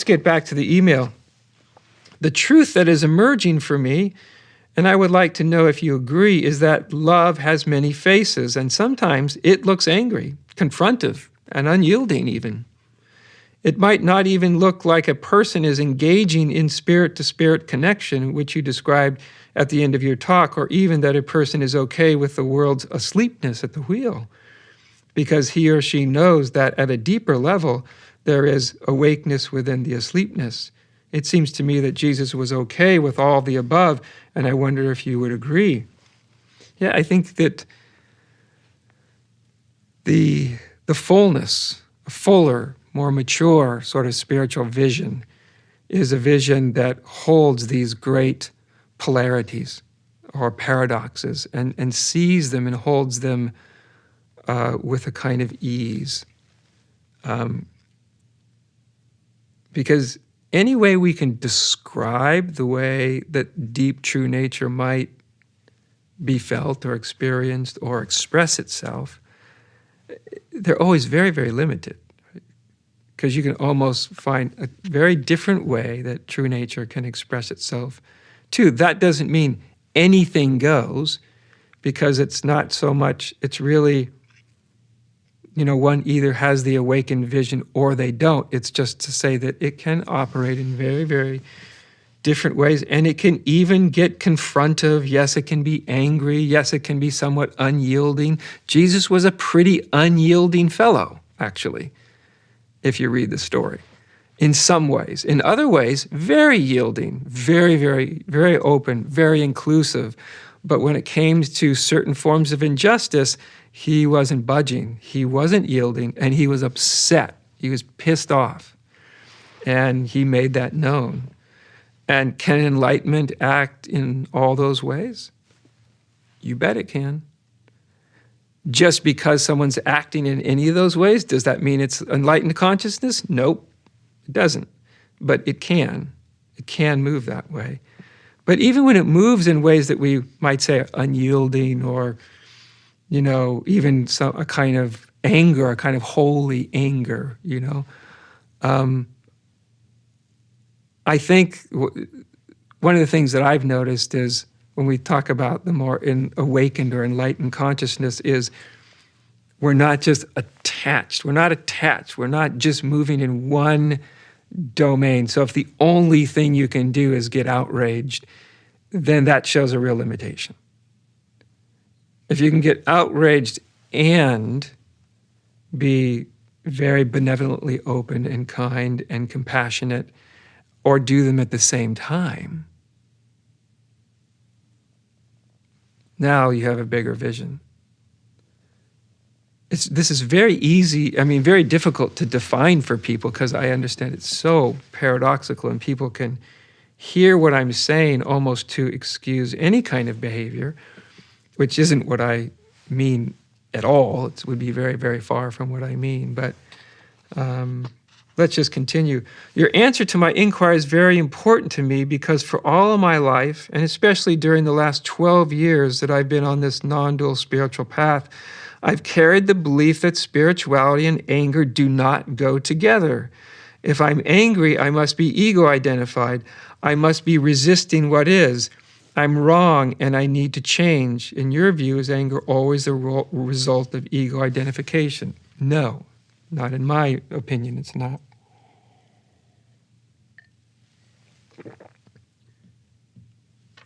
get back to the email. The truth that is emerging for me, and I would like to know if you agree, is that love has many faces, and sometimes it looks angry, confrontive, and unyielding even. It might not even look like a person is engaging in spirit-to-spirit connection, which you described at the end of your talk, or even that a person is okay with the world's asleepness at the wheel, because he or she knows that at a deeper level, there is awakeness within the asleepness. It seems to me that Jesus was okay with all the above, and I wonder if you would agree. Yeah, I think that the fullness, a fuller, more mature sort of spiritual vision is a vision that holds these great polarities or paradoxes and sees them and holds them with a kind of ease. Because any way we can describe the way that deep true nature might be felt or experienced or express itself, they're always very, very limited. Because you can almost find a very different way that true nature can express itself too. That doesn't mean anything goes, because it's not so much, it's really, one either has the awakened vision or they don't. It's just to say that it can operate in very, very different ways, and it can even get confrontive. Yes, it can be angry. Yes, it can be somewhat unyielding. Jesus was a pretty unyielding fellow, actually, if you read the story, in some ways. In other ways, very yielding, very, very, very open, very inclusive. But when it came to certain forms of injustice, he wasn't budging, he wasn't yielding, and he was upset. He was pissed off. And he made that known. And can enlightenment act in all those ways? You bet it can. Just because someone's acting in any of those ways, does that mean it's enlightened consciousness? Nope, it doesn't. But it can. It can move that way. But even when it moves in ways that we might say are unyielding, or, even a kind of anger, a kind of holy anger, I think one of the things that I've noticed is, when we talk about the more awakened or enlightened consciousness, is we're not just attached. We're not attached. We're not just moving in one domain. So if the only thing you can do is get outraged, then that shows a real limitation. If you can get outraged and be very benevolently open and kind and compassionate, or do them at the same time, now you have a bigger vision. This is very easy, very difficult to define for people, because I understand it's so paradoxical, and people can hear what I'm saying almost to excuse any kind of behavior, which isn't what I mean at all. It would be very, very far from what I mean. But let's just continue. Your answer to my inquiry is very important to me, because for all of my life, and especially during the last 12 years that I've been on this non-dual spiritual path, I've carried the belief that spirituality and anger do not go together. If I'm angry, I must be ego-identified. I must be resisting what is. I'm wrong and I need to change. In your view, is anger always the result of ego identification? No, not in my opinion, it's not.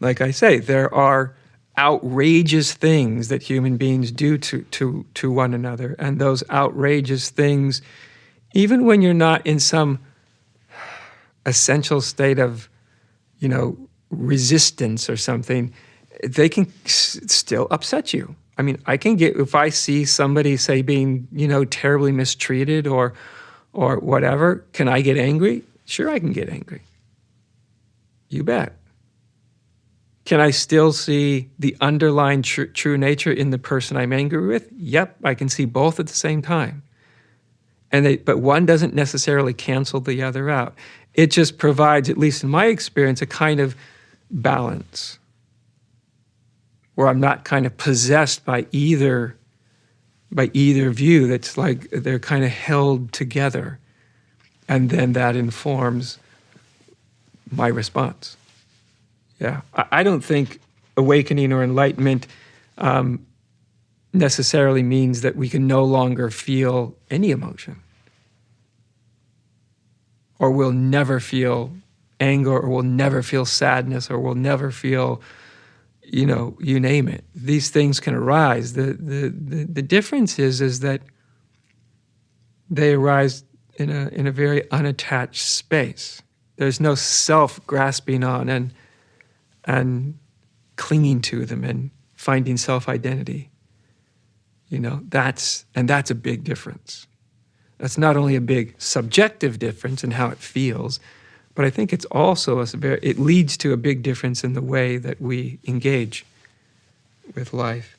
Like I say, there are outrageous things that human beings do to one another, and those outrageous things, even when you're not in some essential state of, resistance or something, they can still upset you. I can get, if I see somebody, say, being, terribly mistreated or whatever, can I get angry? Sure, I can get angry. You bet. Can I still see the underlying true nature in the person I'm angry with? Yep, I can see both at the same time. But one doesn't necessarily cancel the other out. It just provides, at least in my experience, a kind of balance where I'm not kind of possessed by either view. That's like they're kind of held together. And then that informs my response. Yeah. I don't think awakening or enlightenment necessarily means that we can no longer feel any emotion, or we'll never feel anger, or we'll never feel sadness, or we'll never feel, you name it. These things can arise. The difference is that they arise in a very unattached space. There's no self-grasping on and clinging to them and finding self-identity. That's a big difference. That's not only a big subjective difference in how it feels, but I think it's also it leads to a big difference in the way that we engage with life.